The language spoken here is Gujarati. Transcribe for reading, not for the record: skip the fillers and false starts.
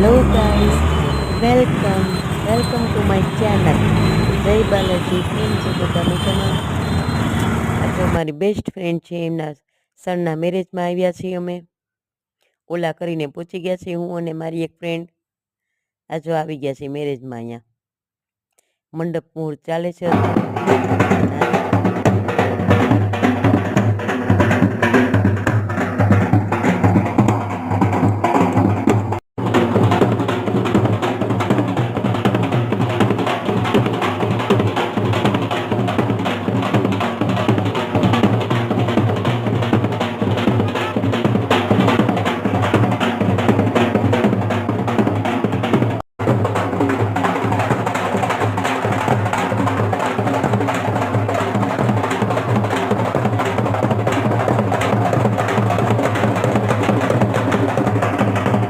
Hello guys, welcome welcome to my channel. જય બાલાજી. કેમ છો બધા મજામાં? આજે અમારી બેસ્ટ ફ્રેન્ડ છે, એમના સરના મેરેજમાં આવ્યા છીએ અમે. ઓલા કરીને પહોંચી ગયા છીએ હું અને મારી એક ફ્રેન્ડ. આજે આવી ગયા છીએ મેરેજમાં. અહીંયા મંડપ મુહૂર્ત ચાલે છે અત્યારે.